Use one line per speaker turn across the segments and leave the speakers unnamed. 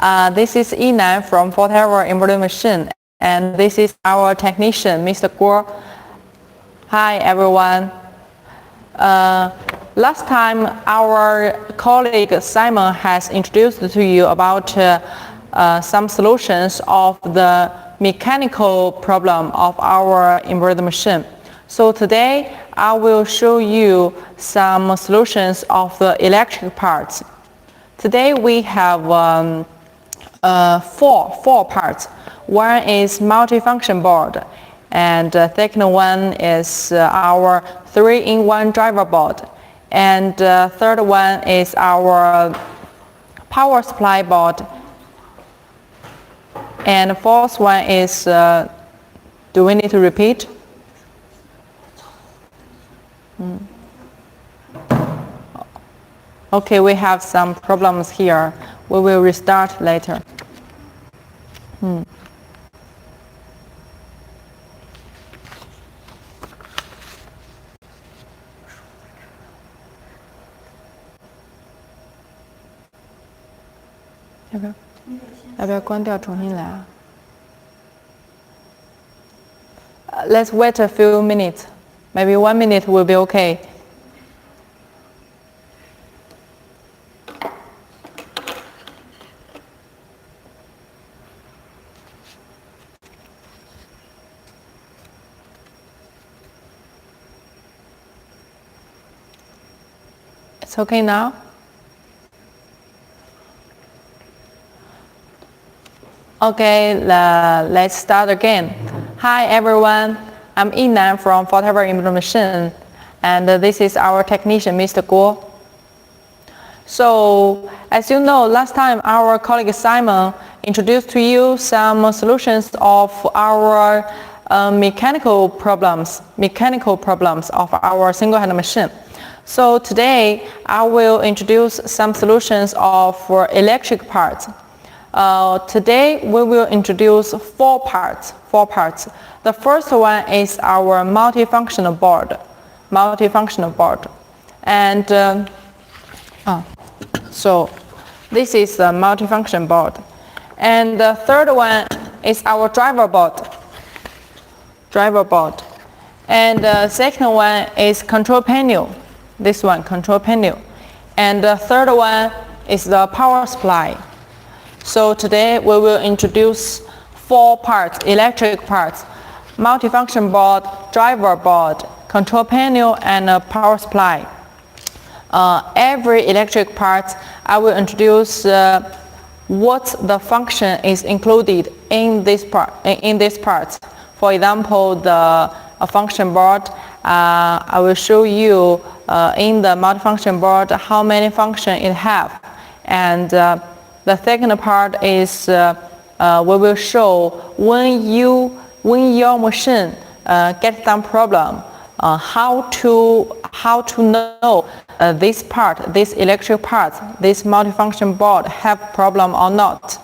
This is Yinan from FORTEVER embroidery machine, and this is our technician, Mr. Guo. Hi everyone. Last time our colleague Simon has introduced to you about some solutions of the mechanical problem of our embroidery machine. So today I will show you some solutions of the electric parts. Today we have four parts. One is multifunction board, and the second one is our 3-in-1 driver board, and the third one is our power supply board, and the fourth one is, do we need to repeat? Okay, we have some problems here. We will restart later. Let's wait a few minutes. Maybe 1 minute will be okay. It's okay now? Okay, let's start again. Hi everyone, I'm Yinan from FORTEVER embroidery machine, and this is our technician, Mr. Guo. So, as you know, last time our colleague Simon introduced to you some solutions of our mechanical problems of our single-hand machine. So today I will introduce some solutions of electric parts. Today we will introduce four parts. The first one is our multifunctional board. And so this is the multifunction board. And the third one is our driver board. And the second one is control panel. This one, control panel. And the third one is the power supply. So today we will introduce four parts, electric parts: multifunction board, driver board, control panel, and a power supply. Every electric part I will introduce what the function is included in this part. For example, the function board, I will show you in the multifunction board how many functions it have. And the second part is we will show when your machine gets some problem, how to know this electric part, this multifunction board have problem or not,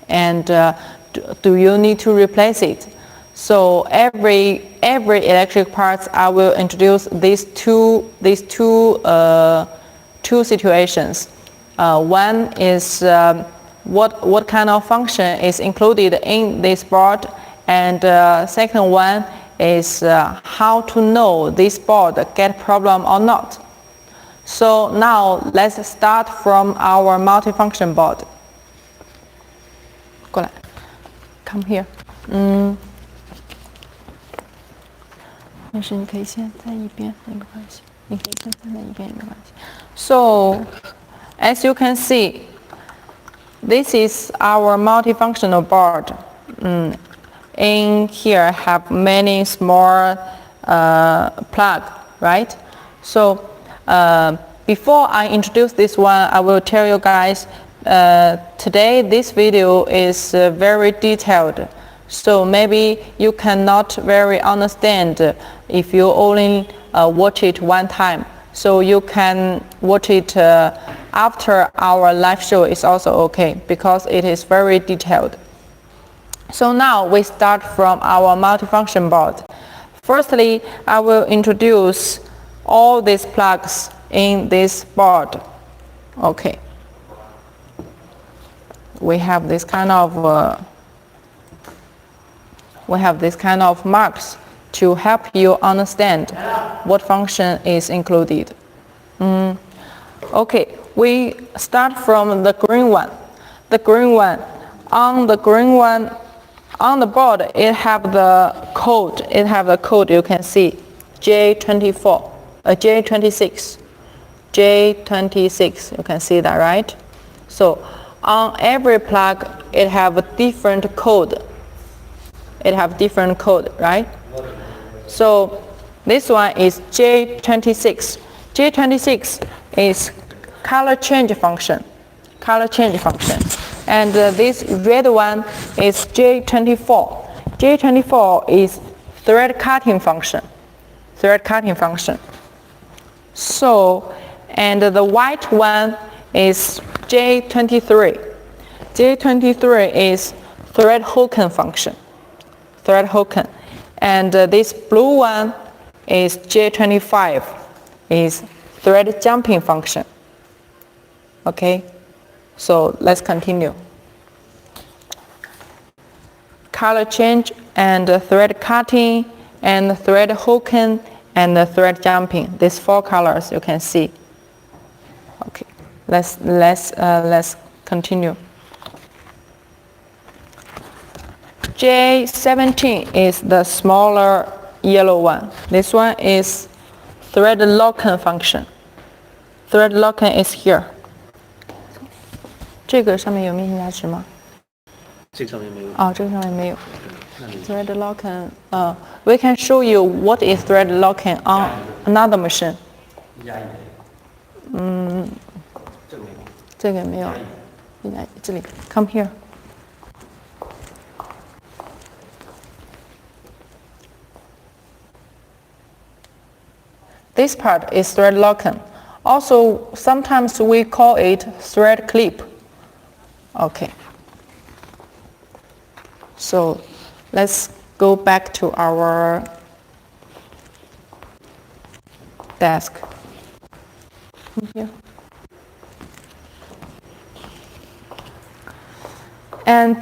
and do you need to replace it? So every electric parts I will introduce these two situations. One is what kind of function is included in this board, and second one is how to know this board get problem or not. So now let's start from our multifunction board. Come here. So as you can see, this is our multifunctional board. In here have many small plug, right? So before I introduce this one, I will tell you guys today this video is very detailed. So maybe you cannot very understand if you only watch it one time. So you can watch it after our live show is also okay, because it is very detailed. So now we start from our multifunction board. Firstly, I will introduce all these plugs in this board. Okay. we have this kind of marks to help you understand what function is included. Okay, we start from the green one. The green one, on the board, it have the code. You can see J24, J26, J26. You can see that, right? So on every plug, it have a different code. Right? So this one is J26. J26 is color change function. And this red one is J24. J24 is thread cutting function. So, and the white one is J23. J23 is thread hooking function. And this blue one is J25, is thread jumping function. Okay, so let's continue. Color change and thread cutting and thread hooking and thread jumping. These 4 colors you can see. Okay, let's continue. J17 is the smaller yellow one. This one is thread locking function. Thread locking is here. 这个上面有面线夹尺吗？
这个上面没有。
哦，这个上面没有。Thread locking. We can show you what is thread locking on another machine. 这个没有。这里 ，come here. This part is thread locking. Also, sometimes we call it thread clip. Okay. So let's go back to our desk. Here. And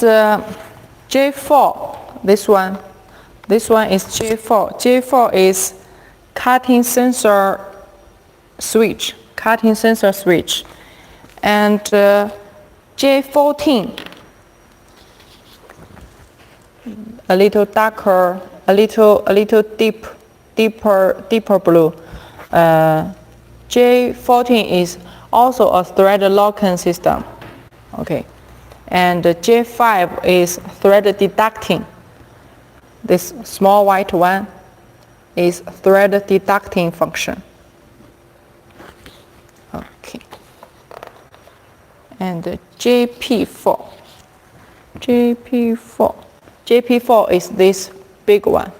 J4, this one is J4. J4 is cutting sensor switch. And J14, a little darker, a little deeper blue. J14 is also a thread locking system. Okay, and J5 is thread deducting. This small white one is thread deducting function. Okay, and JP4 is this big one.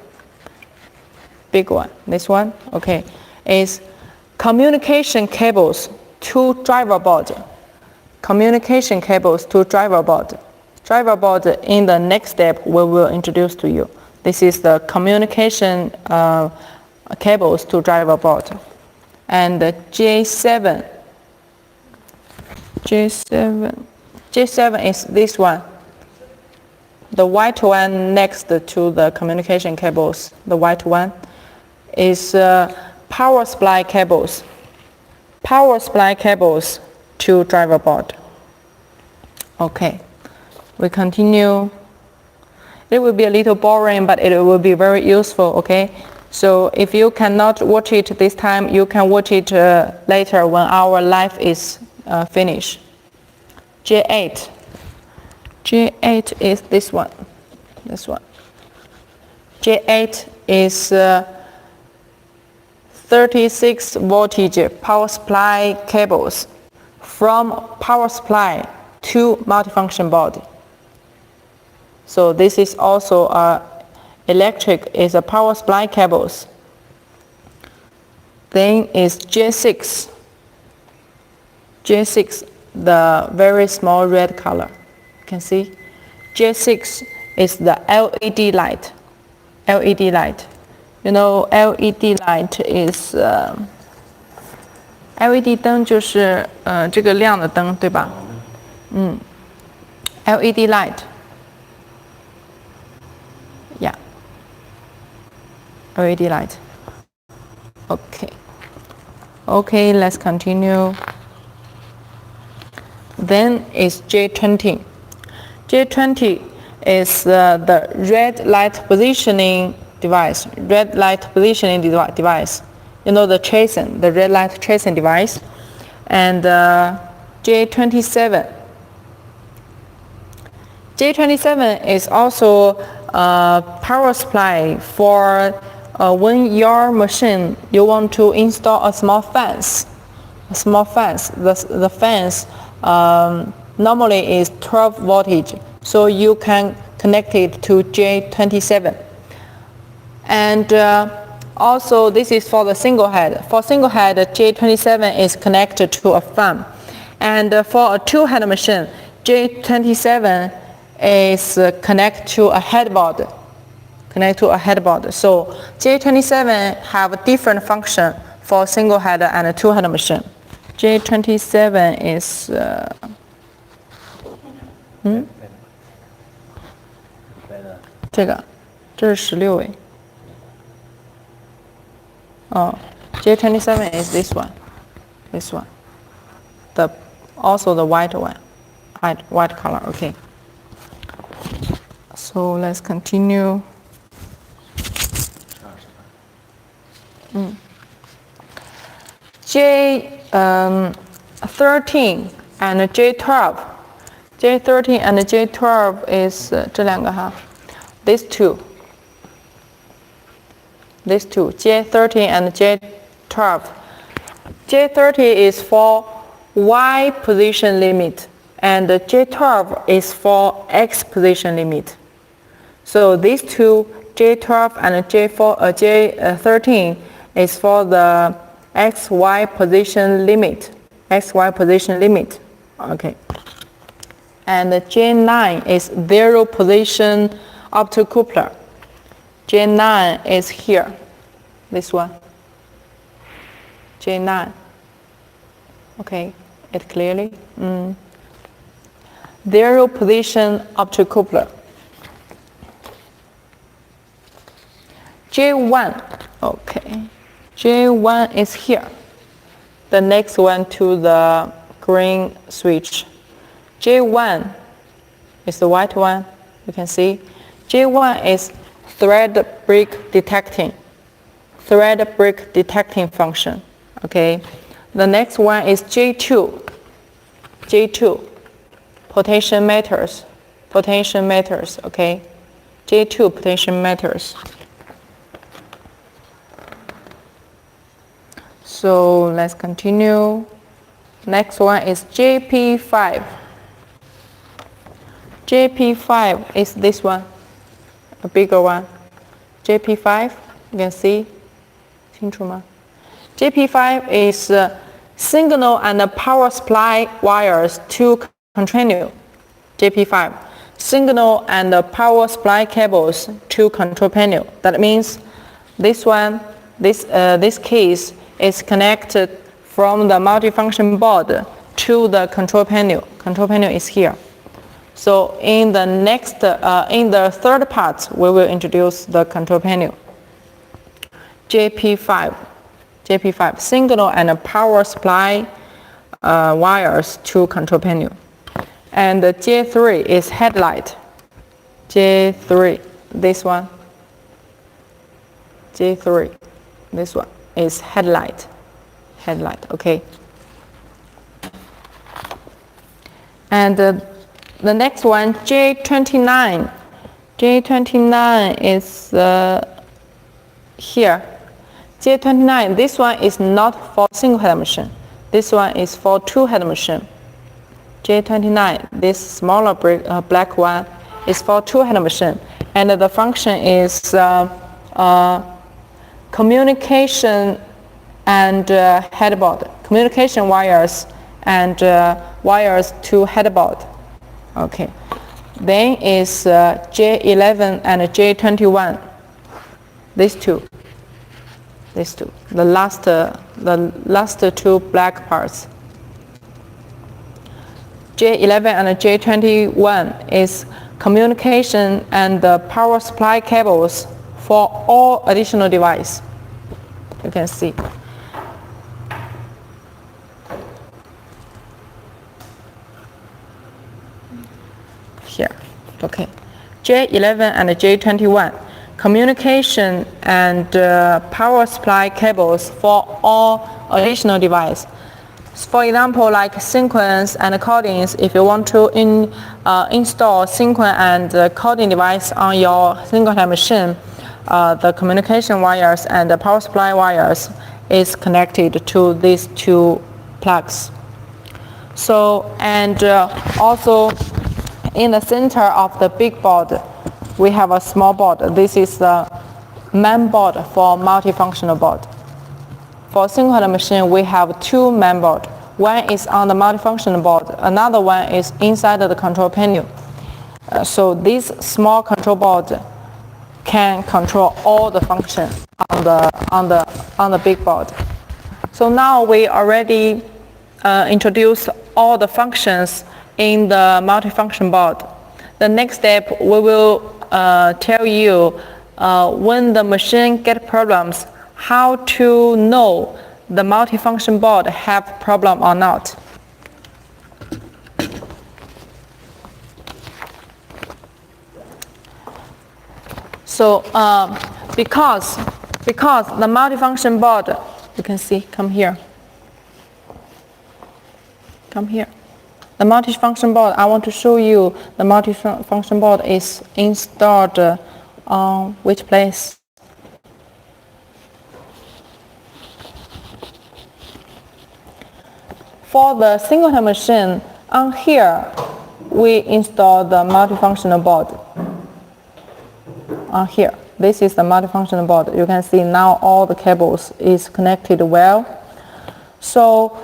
This one, okay, is communication cables to driver board. Driver board in the next step we will introduce to you. This is the communication cables to driver board. And J7 is this one. The white one next to the communication cables. The white one is power supply cables. To driver board. Okay, we continue. It will be a little boring, but it will be very useful. Okay, so if you cannot watch it this time, you can watch it later when our live is finished. J8 is this one. J8 is 36 voltage power supply cables from power supply to multifunction board. So this is also electric, is a power supply cables. Then is J6, the very small red color. You can see J6 is the LED light. You know, LED light is LED 灯就是这个亮的灯，对吧？ LED light. Yeah. LED light. Okay. Okay, let's continue. Then is J20. J20 is the red light positioning device. Red light positioning device. You know, the tracing, the red light tracing device. And J27. J27 is also a power supply for when your machine you want to install a small fence. The fence normally is 12 voltage, so you can connect it to J27. And also this is for the single head. For single head, J27 is connected to a fan. And for a two-head machine, J27 is connected to a headboard. So J27 have a different function for single head and a two-head machine. J27 is 这是16位。J27 is this one. Also the white one, white color. Okay. So let's continue. J13 and J12. J13 and J12 is 这两个哈 these two, J13 and J12. J30 is for Y position limit and J12 is for X position limit. So these two, J12 and J13 is for the XY position limit. Okay. And J9 is zero position optocoupler. J9 is here. This one. J9. Okay, it clearly. Zero position optocoupler. J1. Okay. J1 is here. The next one to the green switch. J1 is the white one, you can see. J1 is thread break detecting function. Okay. The next one is J2. Potentiometers. Okay. J2 potentiometers. So let's continue. Next one is JP5. JP5 is this one, a bigger one. JP5, you can see. 清楚吗? JP5 is signal and power supply wires to continue. JP5, signal and power supply cables to control panel. That means this one, this case is connected from the multifunction board to the control panel. Control panel is here. So in the next, in the third part, we will introduce the control panel. JP5, signal and power supply wires to control panel. And the J3 is headlight. J3, this one. J3, this one is headlight. Okay. And the next one, J29. J29 is here. J29, this one is not for single head machine. This one is for two head machine. J29, this smaller black one is for two head machine. And the function is communication and headboard. Communication wires and wires to headboard. Okay. Then is J11 and J21. These two. The last two black parts. J11 and J21 is communication and the power supply cables for all additional device. You can see. Here, okay. J11 and J21, communication and power supply cables for all additional device. For example, like sequence and codings, if you want to install sequence and coding device on your single-time machine, the communication wires and the power supply wires is connected to these two plugs. So, and also in the center of the big board, we have a small board. This is the main board for multifunctional board. For single-time machine, we have two main boards. One is on the multifunctional board. Another one is inside of the control panel. So this small control board can control all the functions on the big board. So now we already introduced all the functions in the multifunction board. The next step, we will tell you when the machine gets problems, how to know the multifunction board have problem or not. So because the multifunction board, you can see, come here. The multifunction board, I want to show you the multifunction board is installed on which place? For the single-time machine, on here, we install the multifunctional board. On here, this is the multifunctional board. You can see now all the cables is connected well. So,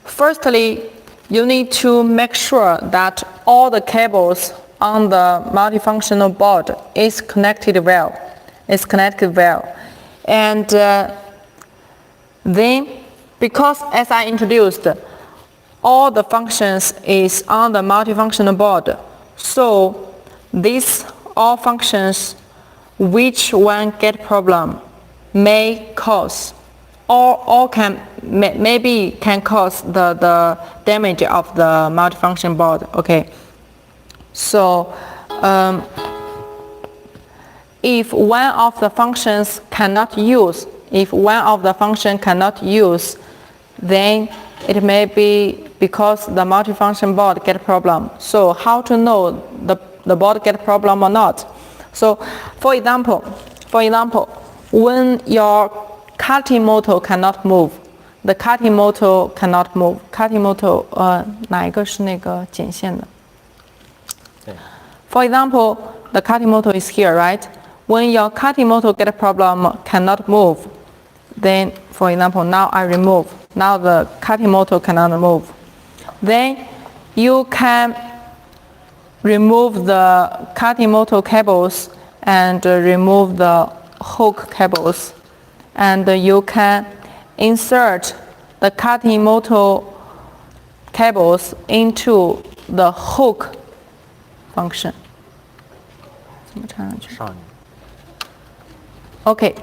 firstly, you need to make sure that all the cables on the multifunctional board is connected well. And then, because as I introduced, all the functions is on the multifunctional board. So these all functions, which one get problem, may cause or maybe can cause the damage of the multifunction board. Okay. So if one of the functions cannot use, then it may be because the multifunction board get problem. So how to know the board get problem or not? So for example, when your cutting motor cannot move, the cutting motor cannot move. Cutting motor 哪一个是那个剪线的? For example, the cutting motor is here, right? When your cutting motor get a problem, cannot move, then for example, now I remove. Now the cutting motor cannot move. Then you can remove the cutting motor cables and remove the hook cables. And you can insert the cutting motor cables into the hook function. Okay,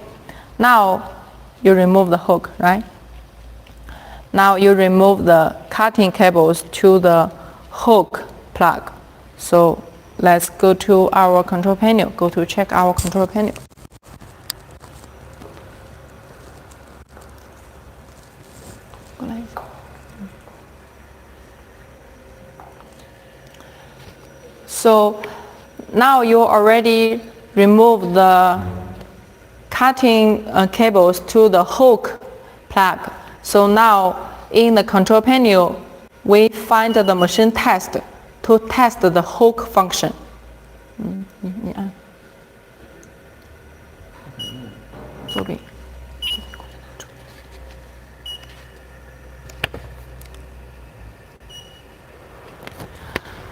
now you remove the hook, right? Now you remove the cutting cables to the hook plug. So let's go to our control panel, check our control panel. So now you already remove the cutting cables to the hook plug. So now in the control panel, we find the machine test to test the hook function.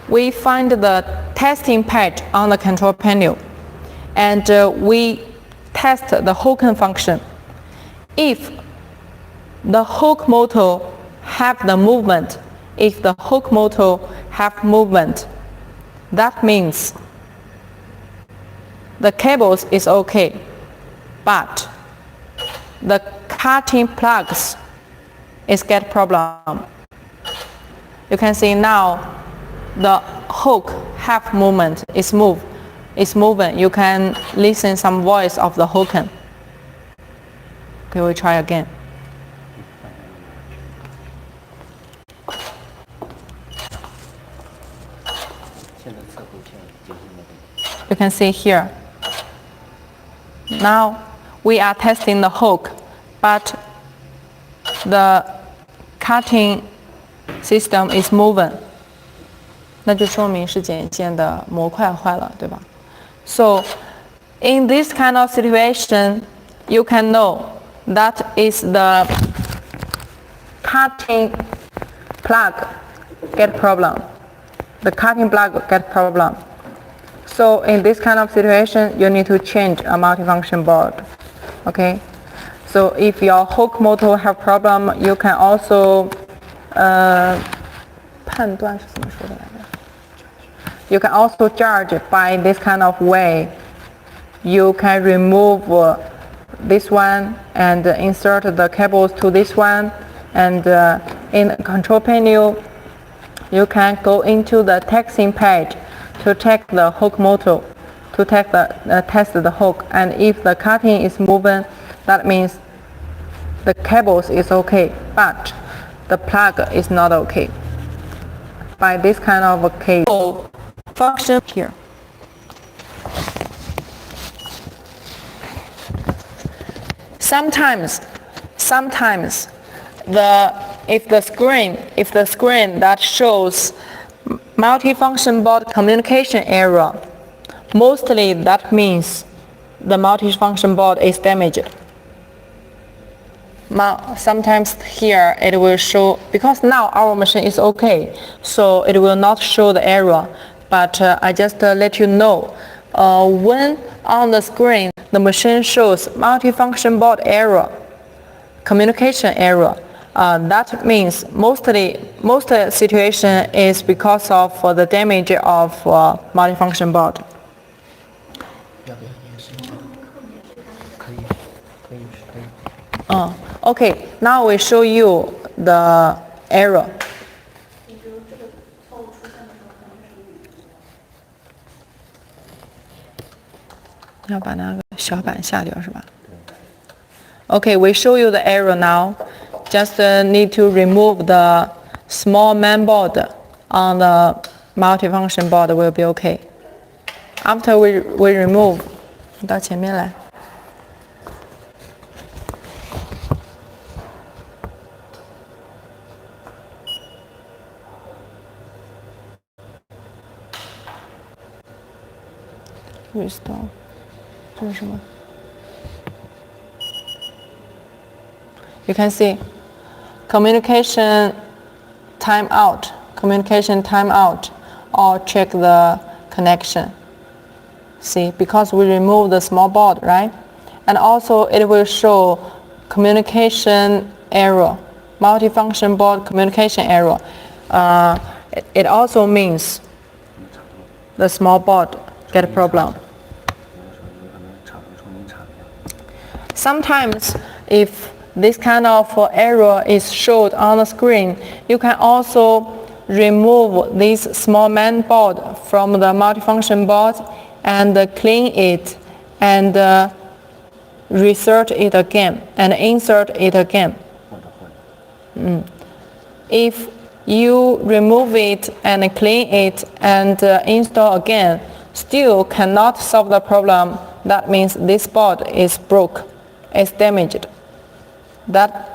We find the testing page on the control panel, and we test the hooking function. If the hook motor have the movement, if the hook motor have movement, that means the cables is okay, but the cutting plugs is get problem. You can see now the hook have movement, is moving. You can listen some voice of the hook. Okay, we try again. You can see here. Now we are testing the hook, but the cutting system is moving. 那就说明是剪线的模块坏了，对吧？ So in this kind of situation, you can know that is the cutting plug get problem. The cutting plug get problem. So in this kind of situation, you need to change a multifunction board. Okay. So if your hook motor have problem, you can also 判断是怎么说的来着？ You can also judge by this kind of way. You can remove this one and insert the cables to this one, and in the control panel, you can go into the testing page to check the hook motor, to test the hook, and if the cutting is moving, that means the cables is okay, but the plug is not okay. By this kind of a case, function here. Sometimes if the screen that shows multifunction board communication error, mostly that means the multifunction board is damaged. Sometimes here it will show, because now our machine is okay, so it will not show the error, but I just let you know, when on the screen the machine shows multifunction board error, communication error, that means most situation is because of the damage of multifunction board. Okay, now we show you the error. Okay, we show you the error now. Just need to remove the small main board on the multifunction board will be okay. After we remove, 到前面来。Restore， 这是什么？ You can see communication timeout, or check the connection. See, because we remove the small board, right? And also it will show communication error, multifunction board communication error. It also means the small board get a problem. Sometimes if this kind of error is showed on the screen, you can also remove this small main board from the multifunction board and clean it and reinsert it again and insert it again. If you remove it and clean it and install again, still cannot solve the problem, that means this board is broke, it's damaged.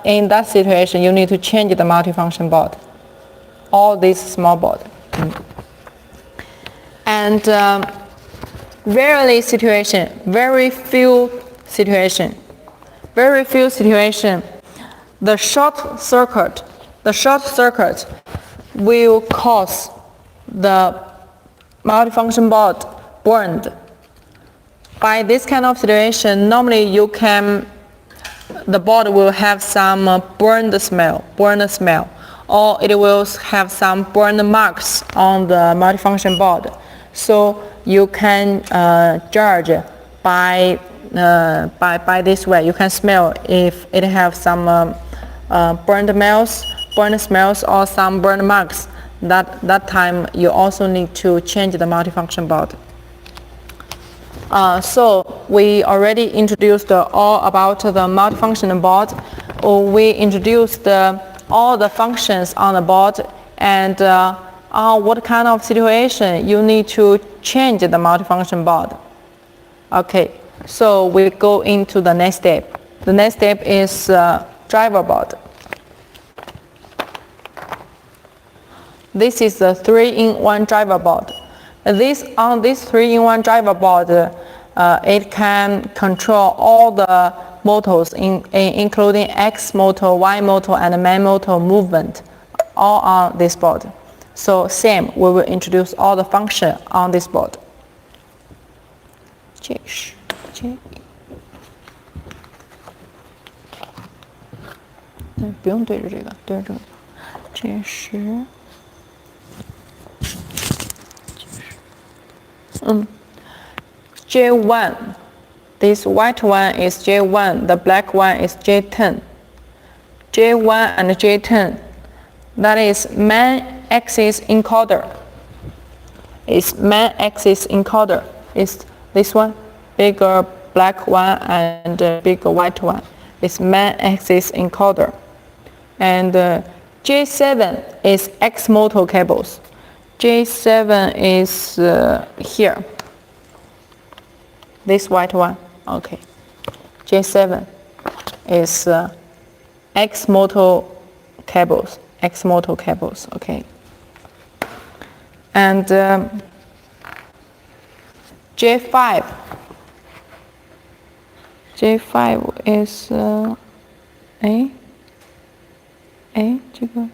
In that situation, you need to change the multifunction board, all this small board. And very few situation, the short circuit will cause the multifunction board burned. By this kind of situation, normally the board will have some burned smell, or it will have some burn marks on the multifunction board. So you can judge by this way. You can smell if it have some burn smells or some burn marks. That time you also need to change the multifunction board. So we already introduced all about the multifunction board. We introduced all the functions on the board and on what kind of situation you need to change the multifunction board. Okay, so we go into the next step. The next step is driver board. This is the 3-in-1 driver board. On this 3-in-1 driver board, it can control all the motors, including X motor, Y motor, and man motor movement, all on this board. So same, we will introduce all the function on this board. 不用对着这个，对着这个。这是。J1. This white one is J1. The black one is J10. J1 and J10. That is man axis encoder. It's man axis encoder. It's this one, bigger black one and bigger white one. It's man axis encoder. And J7 is X motor cables. J7 is here. This white one, okay. J7 is X motor cables. X motor cables, okay. And J5. J5 is这个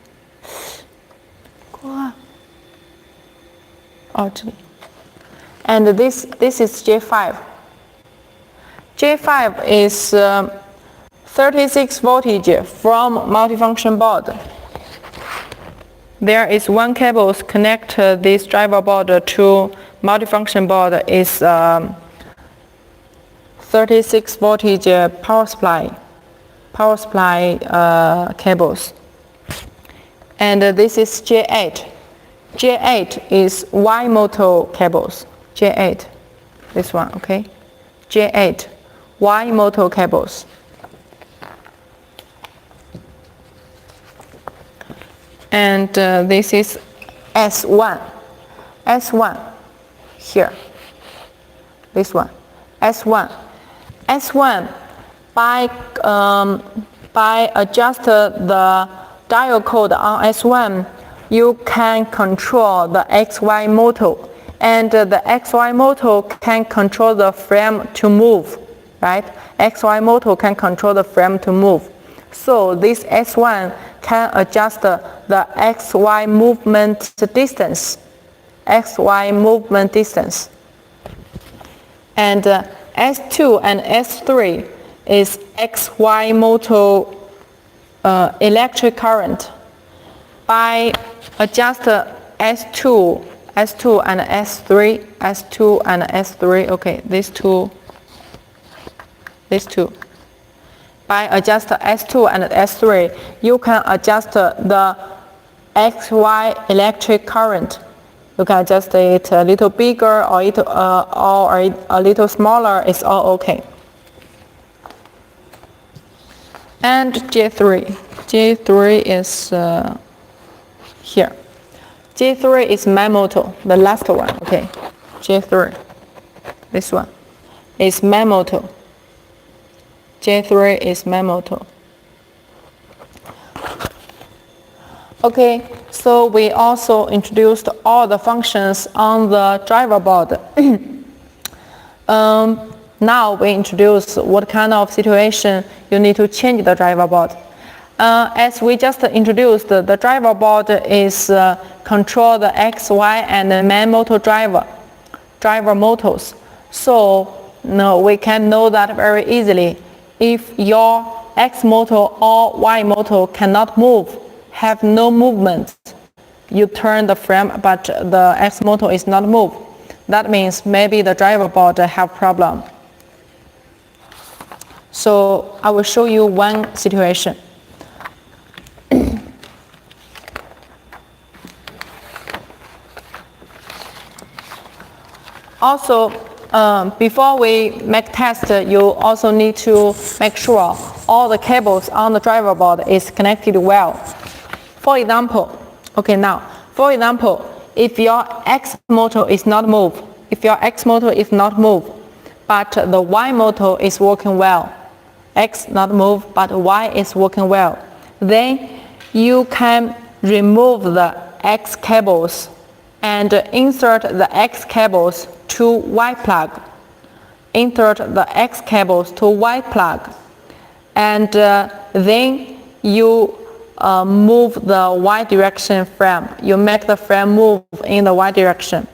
and this is J5. J5 is 36 voltage from multifunction board. There is one cable connect this driver board to multifunction board is 36 voltage power supply cables. And this is J8. J8 is Y motor cables. J8, this one, okay? J8, Y motor cables. And this is S1. S1, here. This one, S1. S1, by adjust the dial code on S1, you can control the XY motor, and the XY motor can control the frame to move, right? XY motor can control the frame to move. So this S1 can adjust the XY movement distance. XY movement distance. And S2 and S3 is XY motor electric current. By adjust S2 and S3, S2 and S3, okay, these two. By adjust S2 and S3, you can adjust the XY electric current. You can adjust it a little bigger or a little smaller, it's all okay. And J3. J3 is here. J3 is man motor, the last one, okay. J3, this one, is man motor. J3 is man motor. Okay, so we also introduced all the functions on the driver board. Now we introduce what kind of situation you need to change the driver board. As we just introduced, the driver board is control the X, Y, and the man motor driver motors. So we can know that very easily. If your X motor or Y motor cannot move, have no movement. You turn the frame, but the X motor is not moved. That means maybe the driver board have problem. So I will show you one situation. Also, before we make test, you also need to make sure all the cables on the driver board is connected well. For example, if your X motor is not moved, but the Y motor is working well, X not moved, but Y is working well, then you can remove the X cables and insert the X cables to Y plug. Insert the X cables to Y plug, and then you move the Y direction frame. You make the frame move in the Y direction.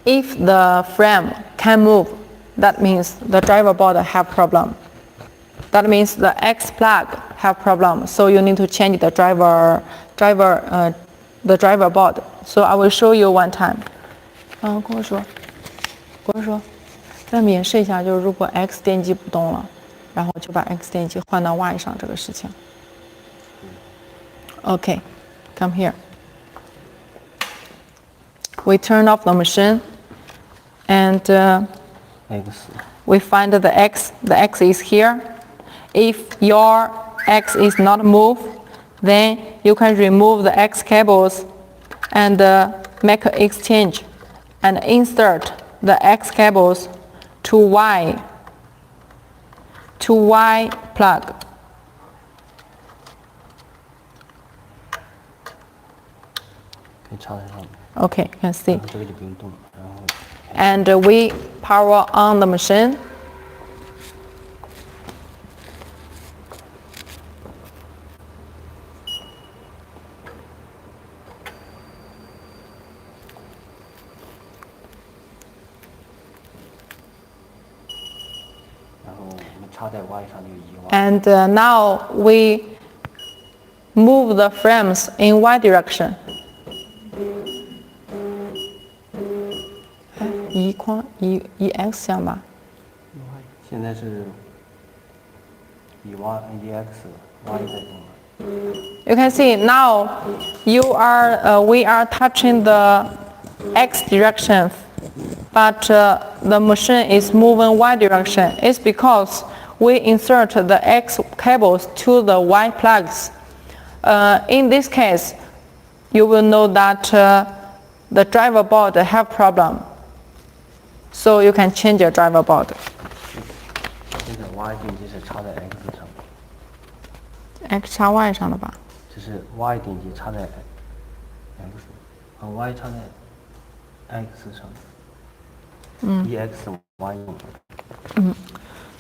If the frame can move, that means the driver board have problem. That means the X plug have problem. So you need to change the driver board. So I will show you one time. 跟我说，再演示一下，就是如果 X 电机不动了，然后就把 X 电机换到 Y 上这个事情。Okay, come here. We turn off the machine, and we find the X. The X is here. If your X is not moved, then you can remove the X cables and make an exchange and insert the X cables to Y plug. Okay, you can see. And we power on the machine. And now we move the frames in Y direction. 移 X 向吧。
现在是移 X Y 在动。
You can see now we are touching the X direction, but the machine is moving Y direction. It's because we insert the X cables to the Y plugs. In this case, you will know that the driver board have problem. So you can change your driver board.
现在 Y 电机是插在 X 上。
X 插 Y 上的吧？
这是 Y 电机插在 X，Y 插在 X 上。EX Y 用。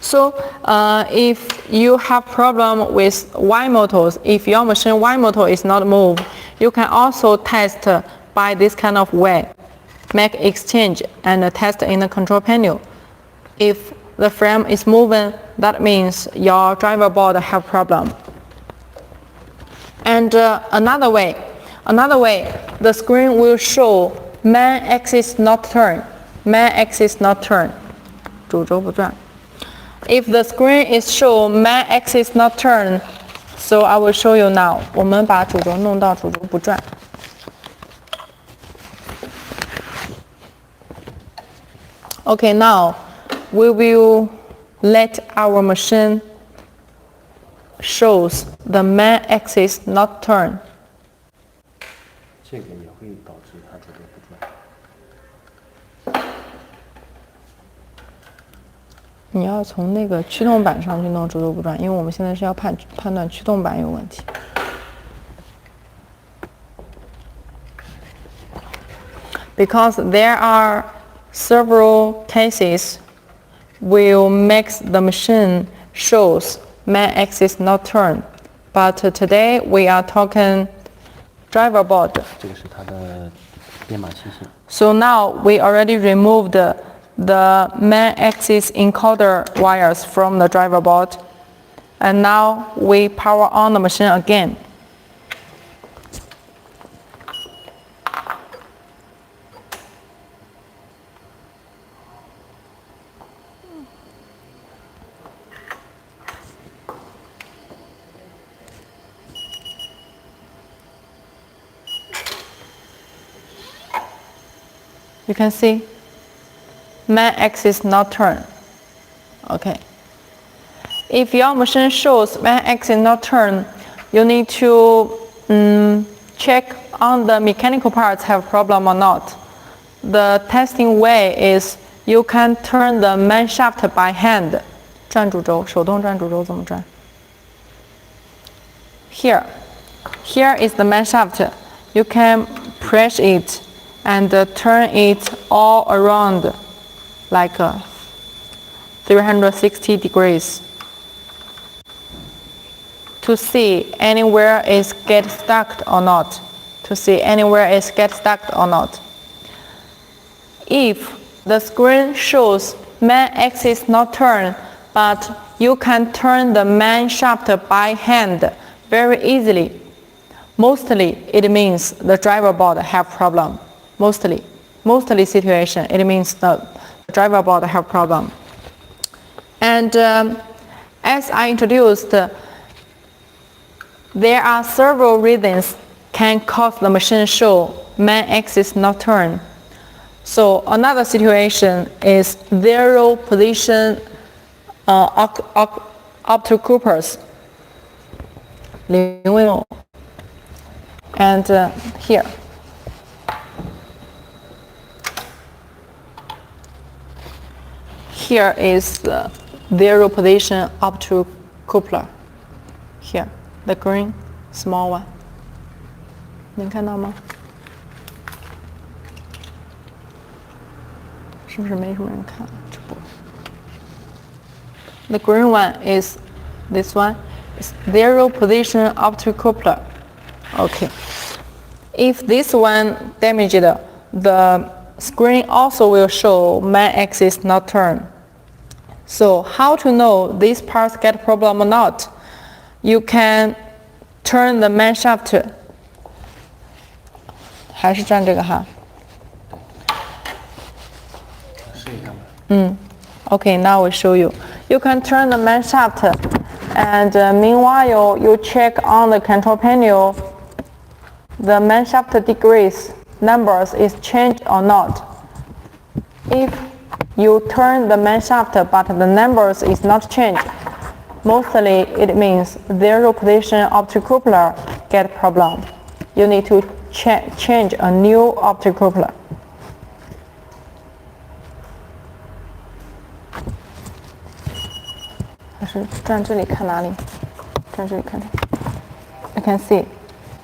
So if you have problem with Y motors, if your machine Y motor is not moved, you can also test by this kind of way. Make exchange and test in the control panel. If the frame is moving, that means your driver board have problem. And another way, the screen will show main axis not turn,主轴不转. If the screen is show main axis not turn, so I will show you now. 我们把主轴弄到主轴不转. Okay, now we will let our machine shows the main axis not turn.
这个也会导致它主轴不转。
你要从那个驱动板上去弄主轴不转，因为我们现在是要判断驱动板有问题。Because there are several cases will make the machine shows main axis not turn, but today we are talking driver board.
这个是它的编码器型。
So now we already removed the main axis encoder wires from the driver board, and now we power on the machine again. You can see main axis not turn. Okay. If your machine shows main axis not turn, you need to check on the mechanical parts have problem or not. The testing way is you can turn the main shaft by hand. 转主轴，手动转主轴怎么转 ？Here is the main shaft. You can press it and turn it all around like 360 degrees to see anywhere is get stuck or not. If the screen shows main axis not turn, but you can turn the main shaft by hand very easily, mostly it means the driver board have problem. Mostly situation, it means the driver board have problem. And as I introduced, there are several reasons can cause the machine show main axis not turn. So another situation is zero position optocoupers. And here. Here is the zero position optocoupler. Here, the green small one. 能看到吗？是不是没什么人看直播 ？The green one is this one. It's zero position optocoupler. Okay. If this one damaged, the screen also will show main axis not turn. So how to know these parts get problem or not? You can turn the main shaft. 还是转这个哈。试一下吧。Okay, now I show you. You can turn the main shaft, and meanwhile you check on the control panel. The main shaft degrees numbers is changed or not. If you turn the main shaft but the numbers is not changed, mostly it means zero position optocoupler get problem. You need to change a new optocoupler. 还是转这里看哪里？转这里看。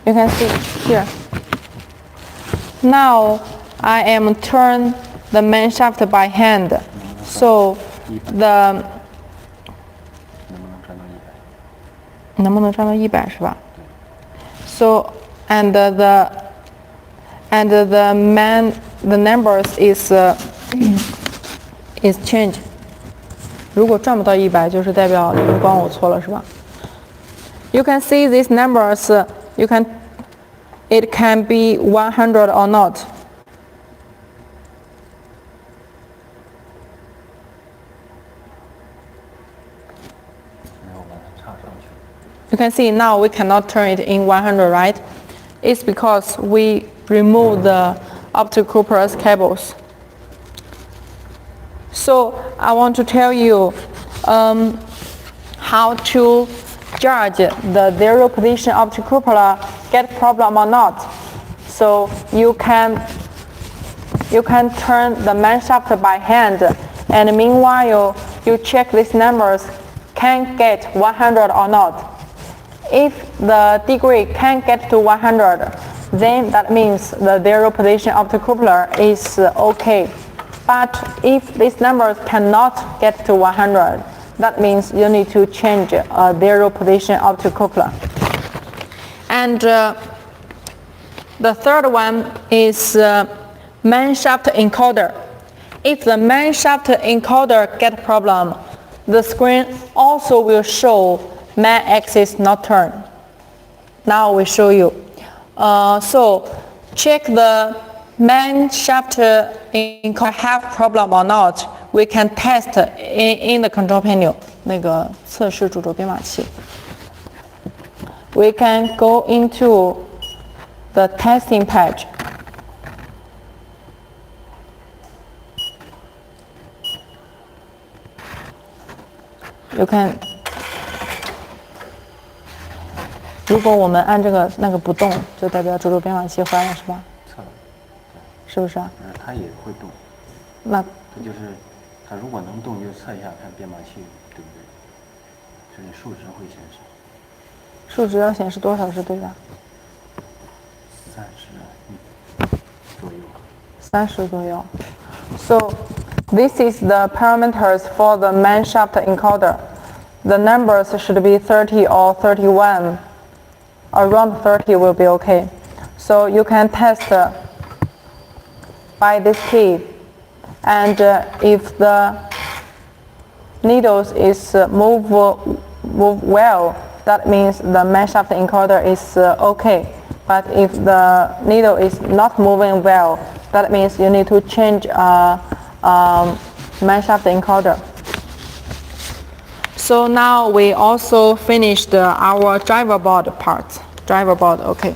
You can see here. Now I am turn the main shaft by hand, so the 能不能转到100是吧？ So and the numbers is changed. 如果转不到100，就是代表灵光我错了是吧 ？You can see these numbers. It can be 100 or not. You can see now we cannot turn it in 100, right? It's because we remove the optocoupler's cables. So I want to tell you how to judge the zero position optocoupler get problem or not. So you can turn the main shaft by hand, and meanwhile you check these numbers can get 100 or not. If the degree can get to 100, then that means the zero position optocoupler is okay. But if these numbers cannot get to 100, that means you need to change a zero position optocoupler. And the third one is main shaft encoder. If the main shaft encoder get problem, the screen also will show main axis not turn. Now we show you. So check the main shaft encoder have problem or not. We can test in the control panel. 那个测试主轴编码器。We can go into the testing page. You can， 如果我们按这个那个不动，就代表主轴编码器坏了，是吧？
测了，
是不是啊？
它也会动。
那
这就是它如果能动，就测一下看编码器对不对，就是数值会显示。
数值要显示多少是对的
30左右。
30左右。So this is the parameters for the main shaft encoder. The numbers should be 30 or 31. Around 30 will be okay. So you can test by this key. And if the needles is move well, that means the main shaft encoder is okay. But if the needle is not moving well, that means you need to change main shaft encoder. So now we also finished our driver board part. Driver board, okay.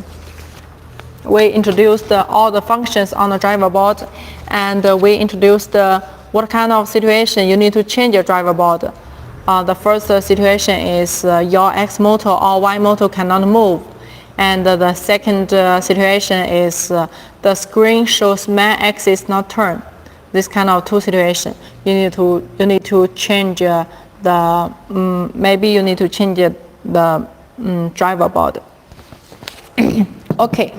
We introduced all the functions on the driver board, and we introduced what kind of situation you need to change your driver board. The first situation is your X motor or Y motor cannot move. And the second situation is the screen shows main axis not turn. This kind of two situation. You need to change maybe you need to change the driver board. Okay.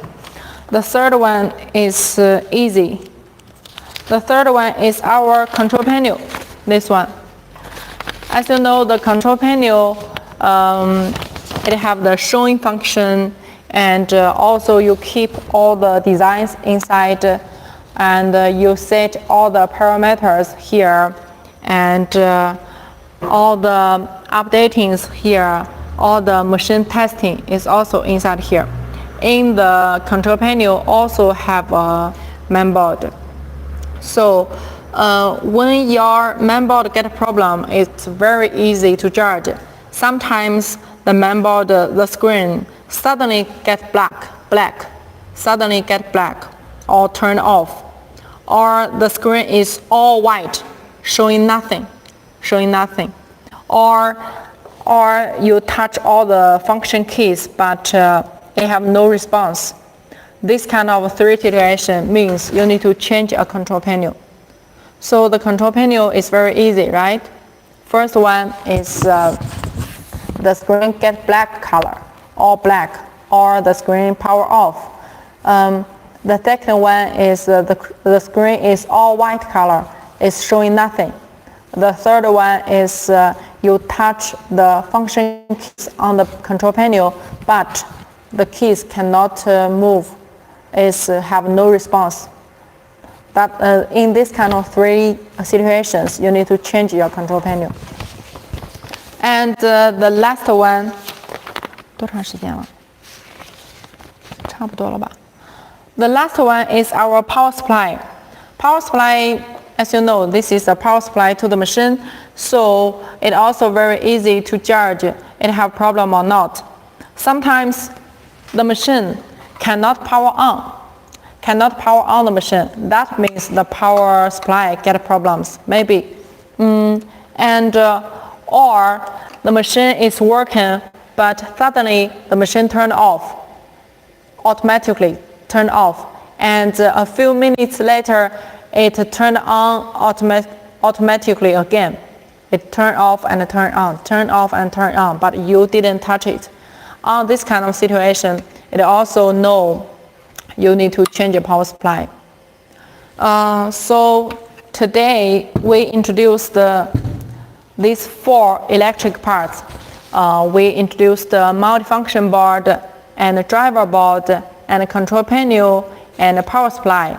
The third one is easy. The third one is our control panel. This one. As you know, the control panel it have the showing function. And also you keep all the designs inside, and you set all the parameters here, and all the updatings here, all the machine testing is also inside here. In the control panel also have a mainboard. So when your mainboard get a problem, it's very easy to judge. Sometimes the mainboard, the screen suddenly get black, suddenly get black or turn off, or the screen is all white, showing nothing, or you touch all the function keys but they have no response. This kind of three situation means you need to change a control panel. So the control panel is very easy, right? First one is the screen get black color, all black, or the screen power off. The second one is the screen is all white color, it's showing nothing. The third one is you touch the function keys on the control panel, but the keys cannot move, have no response. That in this kind of three situations, you need to change your control panel. And the last one, 多长时间了？差不多了吧？ The last one is our power supply. Power supply, as you know, this is a power supply to the machine, so it also very easy to judge it have problem or not. Sometimes the machine cannot power on the machine. That means the power supply get problems, maybe. Or the machine is working, but suddenly the machine turned off, automatically turned off, and a few minutes later it turned on automatically again. It turned off and turned on, but you didn't touch it. On this kind of situation, it also know you need to change your power supply. So today we introduced these four electric parts. We introduced the multifunction board and the driver board and a control panel and a power supply.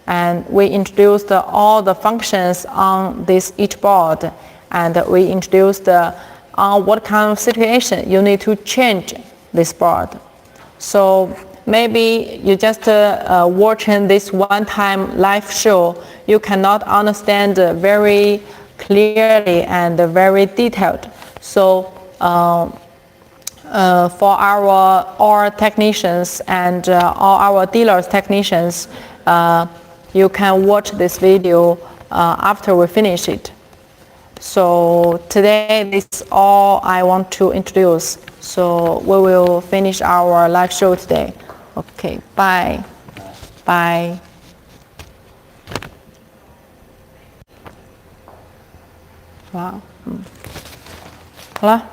And we introduced all the functions on each board, and we introduced on what kind of situation you need to change this board. So maybe you just watching this one-time live show, you cannot understand very clearly and very detailed. So for our technicians and all our dealers technicians, you can watch this video after we finish it. So today this is all I want to introduce. So we will finish our live show today. Okay, bye. Bye. 哇，好了。